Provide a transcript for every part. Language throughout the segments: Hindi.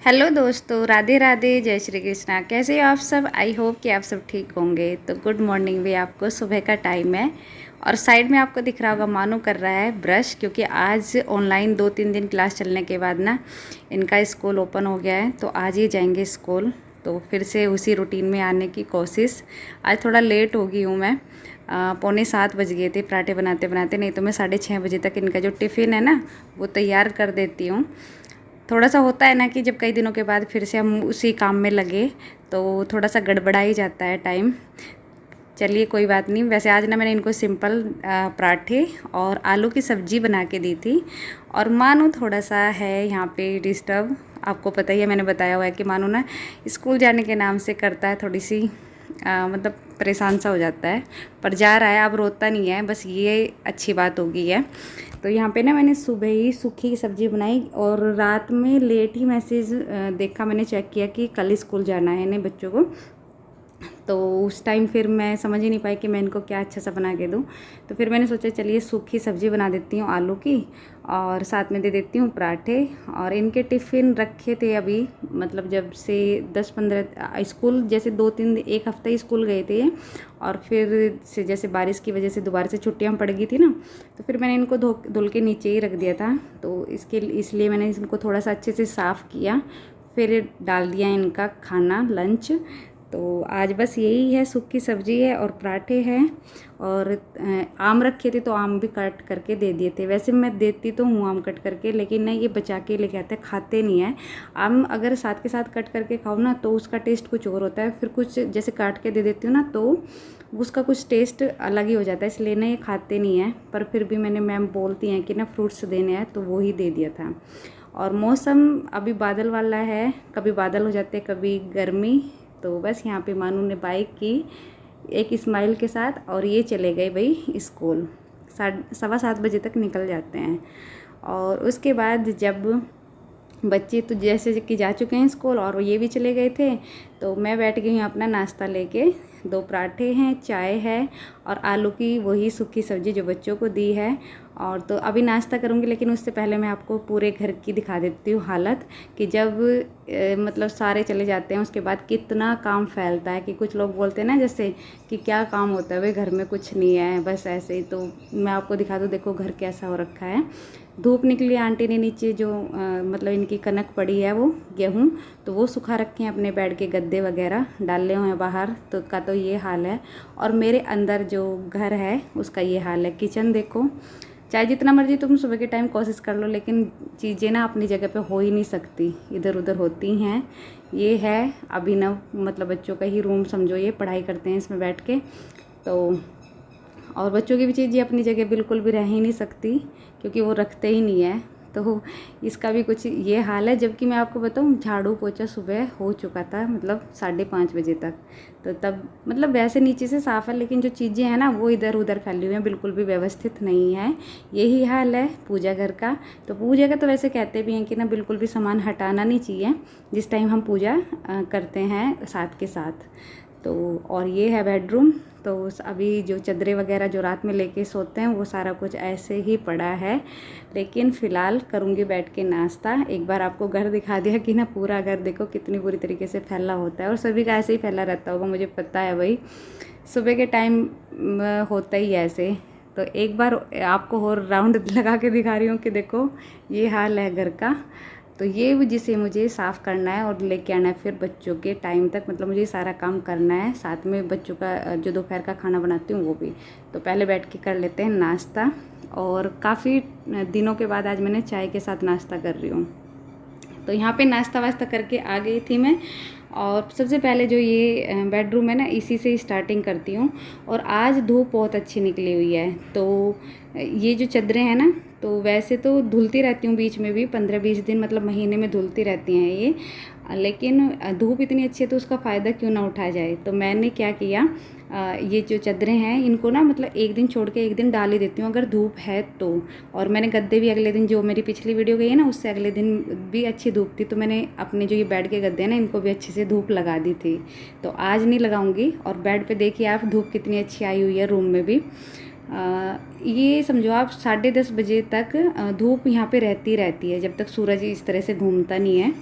हेलो दोस्तों, राधे राधे, जय श्री कृष्णा। कैसे हो आप सब? आई होप कि आप सब ठीक होंगे। तो गुड मॉर्निंग भी आपको, सुबह का टाइम है। और साइड में आपको दिख रहा होगा मानू कर रहा है ब्रश, क्योंकि आज ऑनलाइन 2-3 दिन क्लास चलने के बाद ना इनका स्कूल ओपन हो गया है, तो आज ही जाएंगे स्कूल। तो फिर से उसी रूटीन में आने की कोशिश। आज थोड़ा लेट हो गई हूँ मैं, 6:45 बज गए थे पराठे बनाते बनाते, नहीं तो मैं 6:30 बजे तक इनका जो टिफ़िन है ना वो तैयार कर देती हूँ। थोड़ा सा होता है ना कि जब कई दिनों के बाद फिर से हम उसी काम में लगे तो थोड़ा सा गड़बड़ा ही जाता है टाइम। चलिए कोई बात नहीं। वैसे आज ना मैंने इनको सिंपल पराठे और आलू की सब्ज़ी बना के दी थी। और मानू थोड़ा सा है यहाँ पे डिस्टर्ब। आपको पता ही है, मैंने बताया हुआ है कि मानू ना स्कूल जाने के नाम से करता है थोड़ी सी मतलब परेशान सा हो जाता है। पर जा रहा है, अब रोता नहीं है, बस ये अच्छी बात हो गई है। तो यहाँ पे ना मैंने सुबह ही सूखी सब्ज़ी बनाई और रात में लेट ही मैसेज देखा, मैंने चेक किया कि कल स्कूल जाना है इन्हें बच्चों को। तो उस टाइम फिर मैं समझ ही नहीं पाई कि मैं इनको क्या अच्छा सा बना के दूँ। तो फिर मैंने सोचा चलिए सूखी सब्ज़ी बना देती हूँ आलू की, और साथ में दे देती हूँ पराठे। और इनके टिफ़िन रखे थे अभी, मतलब जब से 10-15 स्कूल, जैसे 2-3 एक हफ़्ता ही स्कूल गए थे। और फिर से जैसे बारिश की वजह से दोबारा से छुट्टियाँ पड़ गई थी ना, तो फिर मैंने इनको धुल के नीचे ही रख दिया था। तो इसलिए मैंने इनको थोड़ा सा अच्छे से साफ़ किया, फिर डाल दिया इनका खाना लंच। तो आज बस यही है, सूखी सब्ज़ी है और पराठे हैं। और आम रखे थे तो आम भी कट करके दे दिए थे। वैसे मैं देती तो हूँ आम कट करके, लेकिन ना ये बचा के लेके आते हैं, खाते नहीं है। आम अगर साथ के साथ कट करके खाओ ना तो उसका टेस्ट कुछ और होता है। फिर कुछ जैसे काट के दे देती हूँ ना तो उसका कुछ टेस्ट अलग ही हो जाता है, इसलिए ना ये खाते नहीं है। पर फिर भी मैंने, मैम बोलती हैं कि ना फ्रूट्स देने हैं, तो वो ही दे दिया था। और मौसम अभी बादल वाला है, कभी बादल हो जाते हैं कभी गर्मी। तो बस यहाँ पे मानू ने बाइक की एक स्माइल के साथ, और ये चले गए भाई स्कूल। 7:15 बजे तक निकल जाते हैं। और उसके बाद जब बच्चे तो जैसे कि जा चुके हैं स्कूल और ये भी चले गए थे, तो मैं बैठ गई हूँ अपना नाश्ता लेके। 2 पराठे हैं, चाय है और आलू की वही सूखी सब्ज़ी जो बच्चों को दी है। और तो अभी नाश्ता करूँगी, लेकिन उससे पहले मैं आपको पूरे घर की दिखा देती हूँ हालत, कि जब मतलब सारे चले जाते हैं उसके बाद कितना काम फैलता है। कि कुछ लोग बोलते हैं ना जैसे कि क्या काम होता है भाई घर में, कुछ नहीं है बस ऐसे ही। तो मैं आपको दिखा दूँ, देखो घर कैसा हो रखा है। धूप निकली, आंटी ने नीचे जो मतलब इनकी कनक पड़ी है वो गेहूँ, तो वो सुखा रखे हैं। अपने बेड के गद्दे वगैरह डाले हुए हैं बाहर, तो ये हाल है। और मेरे अंदर जो घर है उसका ये हाल है। किचन देखो, चाहे जितना मर्जी तुम सुबह के टाइम कोशिश कर लो, लेकिन चीज़ें ना अपनी जगह पे हो ही नहीं सकती, इधर उधर होती हैं। ये है अभिनव, मतलब बच्चों का ही रूम समझो, ये पढ़ाई करते हैं इसमें बैठ के। तो और बच्चों की भी चीज़ें अपनी जगह बिल्कुल भी रह ही नहीं सकती, क्योंकि वो रखते ही नहीं है। तो इसका भी कुछ ये हाल है। जबकि मैं आपको बताऊँ, झाड़ू पोछा सुबह हो चुका था, मतलब 5:30 बजे तक। तो तब मतलब वैसे नीचे से साफ़ है, लेकिन जो चीज़ें हैं ना वो इधर उधर फैली हुई हैं, बिल्कुल भी व्यवस्थित नहीं है। यही हाल है पूजा घर का। तो पूजा का तो वैसे कहते भी हैं कि ना बिल्कुल भी सामान हटाना नहीं चाहिए जिस टाइम हम पूजा करते हैं साथ के साथ। तो और ये है बेडरूम। तो अभी जो चादरें वगैरह जो रात में लेके सोते हैं वो सारा कुछ ऐसे ही पड़ा है। लेकिन फ़िलहाल करूँगी बैठ के नाश्ता। एक बार आपको घर दिखा दिया कि ना पूरा घर देखो कितनी बुरी तरीके से फैला होता है, और सभी का ऐसे ही फैला रहता होगा, मुझे पता है भाई, सुबह के टाइम होता ही ऐसे। तो एक बार आपको और राउंड लगा के दिखा रही हूँ कि देखो ये हाल है घर का। तो ये जिसे मुझे साफ़ करना है और लेके आना है फिर बच्चों के टाइम तक, मतलब मुझे सारा काम करना है, साथ में बच्चों का जो दोपहर का खाना बनाती हूँ वो भी। तो पहले बैठ के कर लेते हैं नाश्ता। और काफ़ी दिनों के बाद आज मैंने चाय के साथ नाश्ता कर रही हूँ। तो यहाँ पे नाश्ता वास्ता करके आ गई थी मैं। और सबसे पहले जो ये बेडरूम है ना, इसी से स्टार्टिंग करती हूँ। और आज धूप बहुत अच्छी निकली हुई है। तो ये जो चादरें हैं ना, तो वैसे तो धुलती रहती हूँ बीच में भी, 15-20 दिन मतलब महीने में धुलती रहती हैं ये। लेकिन धूप इतनी अच्छी है तो उसका फ़ायदा क्यों ना उठाया जाए। तो मैंने क्या किया, ये जो चादरें हैं इनको ना मतलब एक दिन छोड़ के एक दिन डाल ही देती हूँ अगर धूप है तो। और मैंने गद्दे भी अगले दिन, जो मेरी पिछली वीडियो गई है ना उससे अगले दिन भी अच्छी धूप थी, तो मैंने अपने जो ये बेड के गद्दे हैं ना इनको भी अच्छे से धूप लगा दी थी। तो आज नहीं लगाऊंगी। और बेड पे देखिए आप, धूप कितनी अच्छी आई हुई है रूम में भी। ये समझो आप 10:30 बजे तक धूप यहाँ पे रहती है, जब तक सूरज इस तरह से घूमता नहीं है।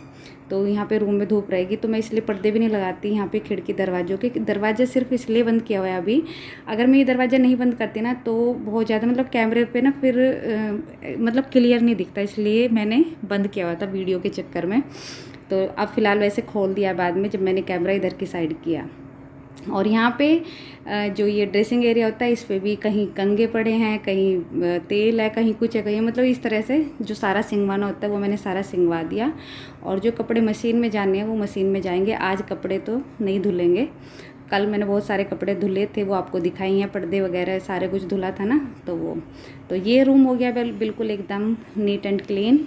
तो यहाँ पे रूम में धूप रहेगी, तो मैं इसलिए पर्दे भी नहीं लगाती यहाँ पे खिड़की दरवाज़ों के। दरवाज़ा सिर्फ इसलिए बंद किया हुआ है अभी, अगर मैं ये दरवाज़ा नहीं बंद करती ना तो बहुत ज़्यादा मतलब कैमरे पे ना फिर मतलब क्लियर नहीं दिखता, इसलिए मैंने बंद किया हुआ था वीडियो के चक्कर में। तो अब फ़िलहाल वैसे खोल दिया बाद में, जब मैंने कैमरा इधर की साइड किया। और यहाँ पे जो ये ड्रेसिंग एरिया होता है इस पे भी कहीं कंघे पड़े हैं, कहीं तेल है, कहीं कुछ है, कहीं मतलब इस तरह से जो सारा सिंगवाना होता है वो मैंने सारा सिंगवा दिया। और जो कपड़े मशीन में जाने हैं वो मशीन में जाएंगे। आज कपड़े तो नहीं धुलेंगे, कल मैंने बहुत सारे कपड़े धुले थे, वो आपको दिखाई हैं, पर्दे वगैरह सारे कुछ धुला था ना, तो वो। तो ये रूम हो गया बिल्कुल एकदम नीट एंड क्लीन,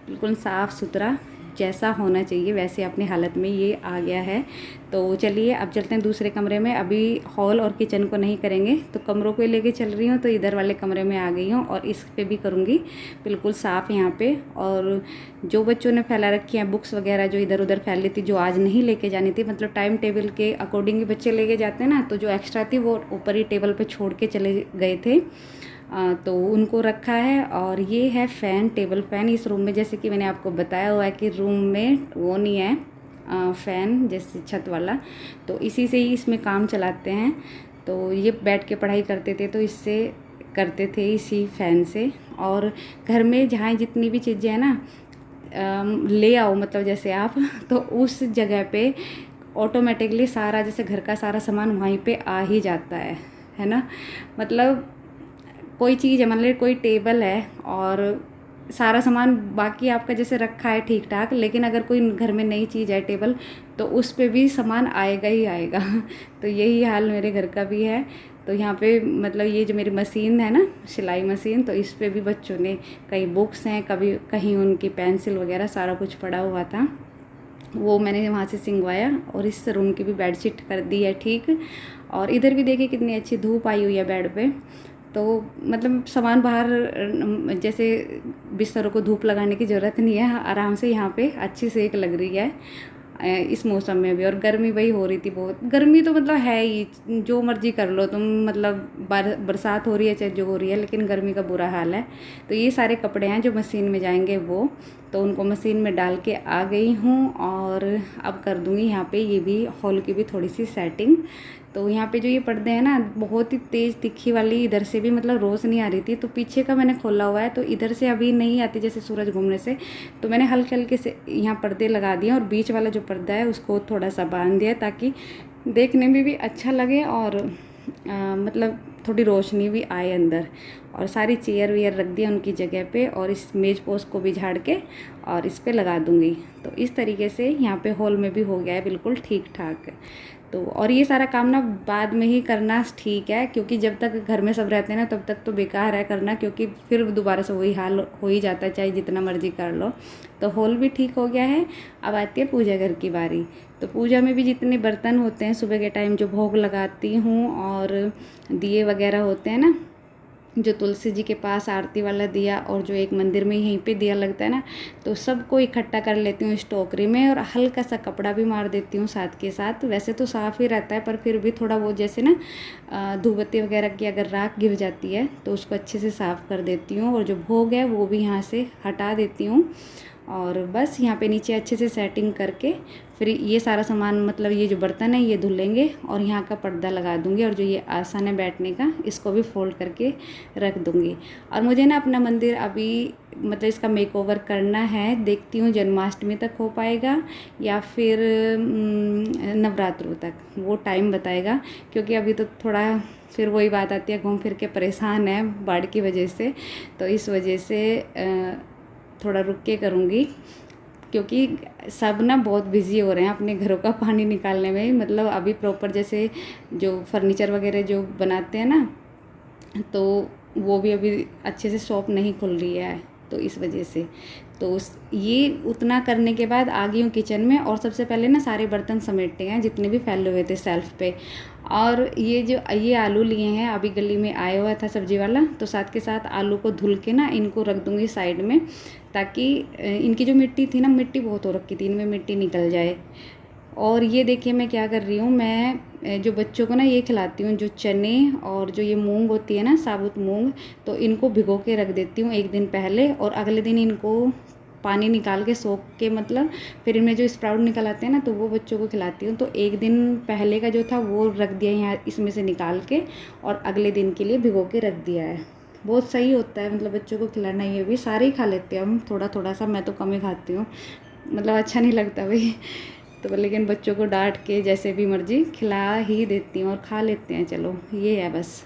बिल्कुल साफ़ सुथरा, जैसा होना चाहिए वैसे अपनी हालत में ये आ गया है। तो चलिए अब चलते हैं दूसरे कमरे में। अभी हॉल और किचन को नहीं करेंगे, तो कमरों को लेके चल रही हूँ, तो इधर वाले कमरे में आ गई हूँ और इस पे भी करूँगी बिल्कुल साफ़ यहाँ पे। और जो बच्चों ने फैला रखी हैं बुक्स वगैरह जो इधर उधर फैली थी, जो आज नहीं लेके जानी थी, मतलब टाइम टेबल के अकॉर्डिंग बच्चे लेके जाते हैं ना, तो जो एक्स्ट्रा थी वो ऊपर ही टेबल पर छोड़ के चले गए थे, तो उनको रखा है। और ये है फ़ैन, टेबल फ़ैन इस रूम में, जैसे कि मैंने आपको बताया हुआ है कि रूम में वो नहीं है फ़ैन जैसे छत वाला, तो इसी से ही इसमें काम चलाते हैं। तो ये बैठ के पढ़ाई करते थे तो इससे करते थे, इसी फ़ैन से। और घर में जहाँ जितनी भी चीज़ें हैं ना ले आओ, मतलब जैसे आप तो उस जगह पे ऑटोमेटिकली सारा, जैसे घर का सारा सामान वहीं पे आ ही जाता है ना। मतलब कोई चीज़ है, मतलब कोई टेबल है और सारा सामान बाकी आपका जैसे रखा है ठीक ठाक, लेकिन अगर कोई घर में नई चीज़ है टेबल, तो उस पे भी सामान आएगा ही आएगा। तो यही हाल मेरे घर का भी है। तो यहाँ पे मतलब ये जो मेरी मशीन है ना, सिलाई मशीन, तो इस पे भी बच्चों ने कहीं बुक्स हैं, कभी कहीं उनकी पेंसिल वगैरह सारा कुछ पड़ा हुआ था, वो मैंने वहाँ से सिंगवाया। और इस रूम की भी बेडशीट कर दी है ठीक। और इधर भी देखिए कितनी अच्छी धूप आई हुई है बेड पे, तो मतलब सामान बाहर, जैसे बिस्तरों को धूप लगाने की ज़रूरत नहीं है, आराम से यहाँ पे अच्छी सेक लग रही है इस मौसम में भी। और गर्मी वही हो रही थी बहुत, गर्मी तो मतलब है ही, जो मर्जी कर लो तुम, मतलब बरसात हो रही है चाहे जो हो रही है, लेकिन गर्मी का बुरा हाल है। तो ये सारे कपड़े हैं जो मशीन में जाएंगे वो, तो उनको मशीन में डाल के आ गई हूँ। और अब कर दूँगी यहाँ पे ये भी हॉल की भी थोड़ी सी सेटिंग। तो यहाँ पे जो ये पर्दे हैं ना बहुत ही तेज़ तिखी वाली, इधर से भी मतलब रोज़ नहीं आ रही थी, तो पीछे का मैंने खोला हुआ है, तो इधर से अभी नहीं आती जैसे सूरज घूमने से, तो मैंने हल्के हल्के से यहाँ पर्दे लगा दिए। और बीच वाला जो पर्दा है उसको थोड़ा सा बांध दिया ताकि देखने में भी अच्छा लगे और मतलब थोड़ी रोशनी भी आए अंदर। और सारी चेयर वेयर रख दिया उनकी जगह पे, और इस मेज पोस्ट को भी झाड़ के और इस पे लगा दूँगी। तो इस तरीके से यहाँ पे हॉल में भी हो गया है बिल्कुल ठीक ठाक। तो और ये सारा काम ना बाद में ही करना ठीक है, क्योंकि जब तक घर में सब रहते हैं ना तब तक तो बेकार है करना, क्योंकि फिर दोबारा से वही हाल हो ही जाता है चाहे जितना मर्जी कर लो। तो हॉल भी ठीक हो गया है। अब आती है पूजा घर की बारी। तो पूजा में भी जितने बर्तन होते हैं सुबह के टाइम जो भोग लगाती हूँ, और दिए वगैरह होते हैं ना, जो तुलसी जी के पास आरती वाला दिया, और जो एक मंदिर में यहीं पे दिया लगता है ना, तो सबको इकट्ठा कर लेती हूँ इस टोकरी में, और हल्का सा कपड़ा भी मार देती हूँ साथ के साथ। वैसे तो साफ़ ही रहता है, पर फिर भी थोड़ा वो जैसे ना धूप बत्ती वगैरह की अगर राख गिर जाती है तो उसको अच्छे से साफ़ कर देती हूँ। और जो भोग है वो भी यहाँ से हटा देती हूँ। और बस यहाँ पे नीचे अच्छे से सेटिंग करके फिर ये सारा सामान, मतलब ये जो बर्तन है ये धुलेंगे, और यहाँ का पर्दा लगा दूँगी, और जो ये आसन है बैठने का इसको भी फोल्ड करके रख दूँगी। और मुझे ना अपना मंदिर अभी मतलब इसका मेकओवर करना है, देखती हूँ जन्माष्टमी तक हो पाएगा या फिर नवरात्रों तक, वो टाइम बताएगा। क्योंकि अभी तो थोड़ा फिर वही बात आती है, घूम फिर के परेशान है बाढ़ की वजह से, तो इस वजह से थोड़ा रुक के करूँगी, क्योंकि सब ना बहुत बिज़ी हो रहे हैं अपने घरों का पानी निकालने में। मतलब अभी प्रॉपर जैसे जो फर्नीचर वगैरह जो बनाते हैं ना, तो वो भी अभी अच्छे से शॉप नहीं खुल रही है, तो इस वजह से। तो ये उतना करने के बाद आ गई हूँ किचन में, और सबसे पहले ना सारे बर्तन समेटते हैं जितने भी फैले हुए थे सेल्फ़ पे। और ये आलू लिए हैं, अभी गली में आया हुआ था सब्जी वाला, तो साथ के साथ आलू को धुल के ना इनको रख दूँगी साइड में, ताकि इनकी जो मिट्टी थी ना, मिट्टी बहुत हो रखी थी, इनमें मिट्टी निकल जाए। और ये देखिए मैं क्या कर रही हूँ, मैं जो बच्चों को ना ये खिलाती हूँ, जो चने और जो ये मूंग होती है ना, साबुत मूंग, तो इनको भिगो के रख देती हूँ एक दिन पहले, और अगले दिन इनको पानी निकाल के सोख के, मतलब फिर इनमें जो स्प्राउट निकल आते हैं ना, तो वो बच्चों को खिलाती हूँ। तो एक दिन पहले का जो था वो रख दिया यहाँ इसमें से निकाल के, और अगले दिन के लिए भिगो के रख दिया है। बहुत सही होता है, मतलब बच्चों को खिलाना। ये भी सारे ही खा लेते हैं हम, थोड़ा थोड़ा सा, मैं तो कम ही खाती हूँ, मतलब अच्छा नहीं लगता भाई। तो लेकिन बच्चों को डांट के जैसे भी मर्जी खिला ही देती हूँ और खा लेते हैं, चलो ये है बस।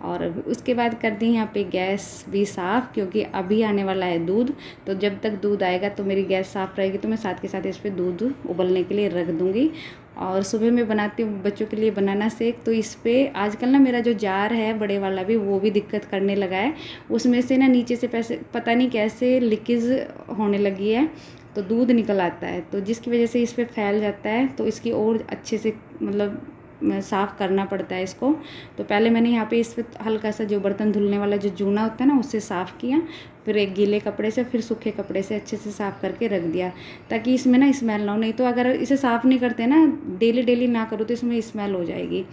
और उसके बाद कर दी यहाँ पे गैस भी साफ़, क्योंकि अभी आने वाला है दूध। तो जब तक दूध आएगा तो मेरी गैस साफ़ रहेगी, तो मैं साथ के साथ इस पर दूध उबलने के लिए रख दूँगी। और सुबह में बनाती हूँ बच्चों के लिए बनाना शेक। तो इस पर आजकल ना मेरा जो जार है बड़े वाला भी, वो भी दिक्कत करने लगा है। उसमें से ना नीचे से पता नहीं कैसे लीकेज होने लगी है, तो दूध निकल आता है, तो जिसकी वजह से इस पर फैल जाता है। तो इसकी और अच्छे से मतलब साफ़ करना पड़ता है इसको। तो पहले मैंने यहाँ पे इस पर हल्का सा जो बर्तन धुलने वाला जो जूना होता है ना, उससे साफ़ किया, फिर एक गीले कपड़े से, फिर सूखे कपड़े से अच्छे से साफ़ करके रख दिया, ताकि इसमें ना स्मेल ना हो। नहीं तो अगर इसे साफ़ नहीं करते ना, डेली डेली ना करो, तो इसमें स्मेल हो जाएगी।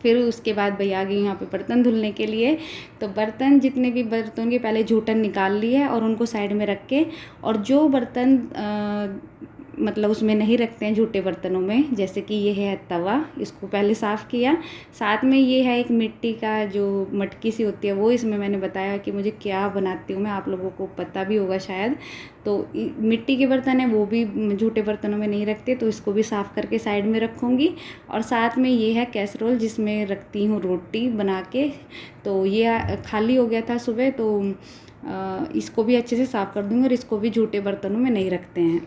फिर उसके बाद भैया आ गई यहाँ पे बर्तन धुलने के लिए। तो बर्तन, जितने भी बर्तन के पहले झूठन निकाल लिए और उनको साइड में रख के, और जो बर्तन मतलब उसमें नहीं रखते हैं झूठे बर्तनों में, जैसे कि ये है तवा, इसको पहले साफ़ किया। साथ में ये है एक मिट्टी का जो मटकी सी होती है, वो इसमें मैंने बताया कि मुझे क्या बनाती हूँ मैं, आप लोगों को पता भी होगा शायद। तो मिट्टी के बर्तन है, वो भी झूठे बर्तनों में नहीं रखते, तो इसको भी साफ़ करके साइड में रखूँगी। और साथ में ये है कैसरोल, जिसमें रखती हूँ रोटी बना के। तो ये खाली हो गया था सुबह, तो इसको भी अच्छे से साफ़ कर दूँगी, और इसको भी झूठे बर्तनों में नहीं रखते हैं।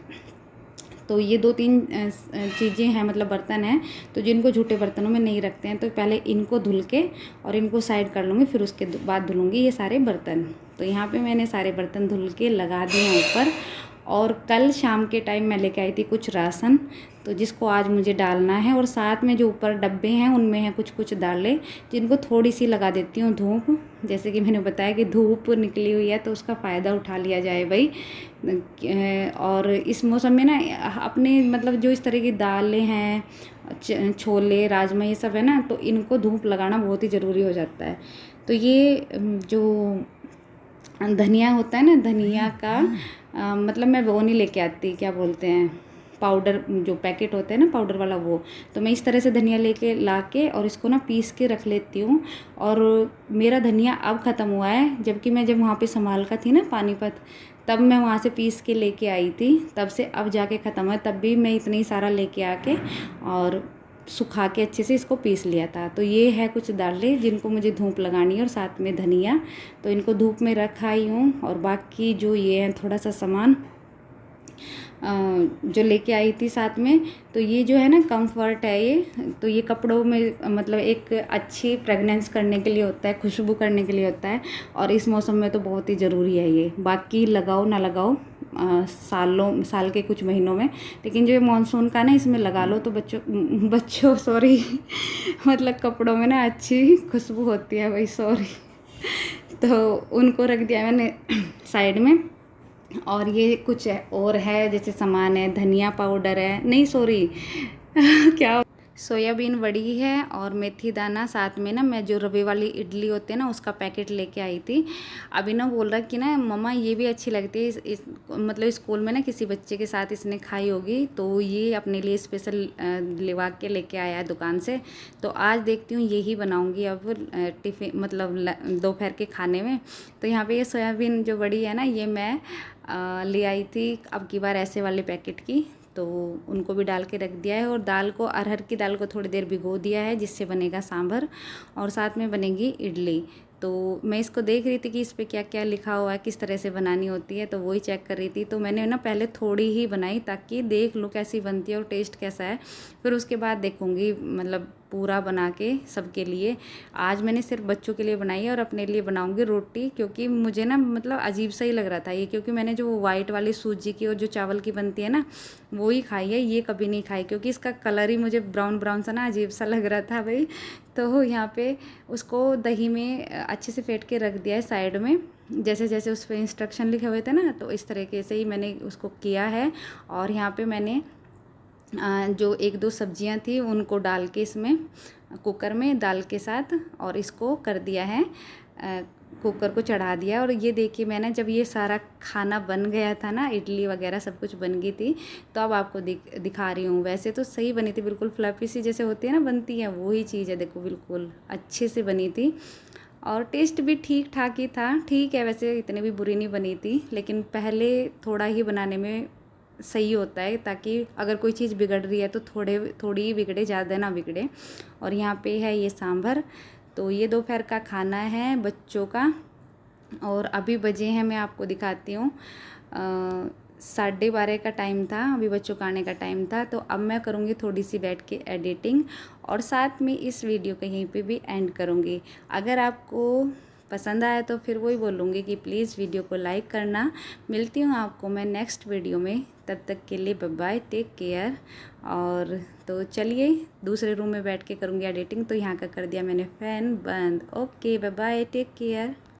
तो ये 2-3 चीज़ें हैं, मतलब बर्तन हैं, तो जिनको झूठे बर्तनों में नहीं रखते हैं। तो पहले इनको धुल के और इनको साइड कर लूँगी, फिर उसके बाद धुलूँगी ये सारे बर्तन। तो यहाँ पे मैंने सारे बर्तन धुल के लगा दिए हैं ऊपर। और कल शाम के टाइम मैं लेके आई थी कुछ राशन, तो जिसको आज मुझे डालना है। और साथ में जो ऊपर डब्बे हैं उनमें हैं कुछ कुछ दालें, जिनको थोड़ी सी लगा देती हूँ धूप। जैसे कि मैंने बताया कि धूप निकली हुई है, तो उसका फ़ायदा उठा लिया जाए भाई। और इस मौसम में ना अपने मतलब जो इस तरह की दालें हैं, छोले, राजमा, ये सब है ना, तो इनको धूप लगाना बहुत ही ज़रूरी हो जाता है। तो ये जो धनिया होता है ना, धनिया का मतलब मैं वो नहीं लेके आती, क्या बोलते हैं, पाउडर, जो पैकेट होते हैं ना पाउडर वाला, वो। तो मैं इस तरह से धनिया लेके ला के और इसको ना पीस के रख लेती हूँ। और मेरा धनिया अब ख़त्म हुआ है, जबकि मैं जब वहाँ पे समालका थी ना पानीपत, तब मैं वहाँ से पीस के लेके आई थी, तब से अब जाके ख़त्म है। तब भी मैं इतनी सारा लेके आके और सुखा के अच्छे से इसको पीस लिया था। तो ये है कुछ दालें जिनको मुझे धूप लगानी है, और साथ में धनिया, तो इनको धूप में रखा ही हूँ। और बाकी जो ये है थोड़ा सा सामान जो लेके आई थी साथ में, तो ये जो है ना कम्फर्ट है ये, तो ये कपड़ों में मतलब एक अच्छी फ्रेगनेंस करने के लिए होता है, खुशबू करने के लिए होता है, और इस मौसम में तो बहुत ही ज़रूरी है ये। बाकी लगाओ ना लगाओ साल के कुछ महीनों में, लेकिन जो ये मानसून का ना, इसमें लगा लो तो बच्चों सॉरी मतलब कपड़ों में ना अच्छी खुशबू होती है भाई, सॉरी। तो उनको रख दिया मैंने साइड में। और ये कुछ और है, जैसे सामान है, धनिया पाउडर है, नहीं सॉरी क्या, सोयाबीन वड़ी है, और मेथी दाना। साथ में ना मैं जो रवे वाली इडली होती है ना, उसका पैकेट लेके आई थी। अभी ना बोल रहा कि ना मम्मा ये भी अच्छी लगती है, इस मतलब स्कूल में ना किसी बच्चे के साथ इसने खाई होगी, तो ये अपने लिए स्पेशल लिवा के लेके आया है दुकान से। तो आज देखती हूँ यही बनाऊँगी अब टिफ़िन, मतलब दोपहर के खाने में। तो यहाँ पर ये सोयाबीन जो वड़ी है ना, ये मैं ले आई थी अब की बार ऐसे वाले पैकेट की, तो उनको भी डाल के रख दिया है। और दाल को, अरहर की दाल को थोड़ी देर भिगो दिया है, जिससे बनेगा सांभर, और साथ में बनेगी इडली। तो मैं इसको देख रही थी कि इस पर क्या क्या लिखा हुआ है, किस तरह से बनानी होती है, तो वही चेक कर रही थी। तो मैंने ना पहले थोड़ी ही बनाई, ताकि देख लूँ कैसी बनती है और टेस्ट कैसा है, फिर उसके बाद देखूँगी मतलब पूरा बना के सबके लिए। आज मैंने सिर्फ बच्चों के लिए बनाई है, और अपने लिए बनाऊंगी रोटी, क्योंकि मुझे ना मतलब अजीब सा ही लग रहा था ये, क्योंकि मैंने जो वाइट वाली सूजी की और जो चावल की बनती है ना, वो ही खाई है, ये कभी नहीं खाई, क्योंकि इसका कलर ही मुझे ब्राउन ब्राउन सा ना अजीब सा लग रहा था भाई। तो यहाँ पे उसको दही में अच्छे से फेंट के रख दिया है साइड में, जैसे जैसे उस पर इंस्ट्रक्शन लिखे हुए थे ना, तो इस तरीके से ही मैंने उसको किया है। और यहाँ पे मैंने जो 1-2 सब्जियां थी उनको डाल के इसमें कुकर में दाल के साथ, और इसको कर दिया है कुकर को चढ़ा दिया। और ये देखिए मैंने जब ये सारा खाना बन गया था ना, इडली वगैरह सब कुछ बन गई थी, तो अब आपको दिखा रही हूँ। वैसे तो सही बनी थी, बिल्कुल फ्लफी सी जैसे होती है ना, बनती है वही चीज़ है। देखो बिल्कुल अच्छे से बनी थी और टेस्ट भी ठीक ठाक ही था। ठीक है, वैसे इतनी भी बुरी नहीं बनी थी, लेकिन पहले थोड़ा ही बनाने में सही होता है, ताकि अगर कोई चीज़ बिगड़ रही है तो थोड़ी ही बिगड़े, ज़्यादा ना बिगड़े। और यहाँ पे है ये सांभर। तो ये दोपहर का खाना है बच्चों का। और अभी बजे हैं, मैं आपको दिखाती हूँ, 12:30 का टाइम था, अभी बच्चों का आने का टाइम था। तो अब मैं करूँगी थोड़ी सी बैठ के एडिटिंग, और साथ में इस वीडियो को यहीं पे भी एंड करूँगी। अगर आपको पसंद आया तो फिर वही बोलूँगी कि प्लीज़ वीडियो को लाइक करना। मिलती हूँ आपको मैं नेक्स्ट वीडियो में, तब तक के लिए बाय बाय, टेक केयर। और तो चलिए दूसरे रूम में बैठ के करूँगी एडिटिंग। तो यहाँ का कर दिया मैंने फ़ैन बंद। Okay bye bye, take care.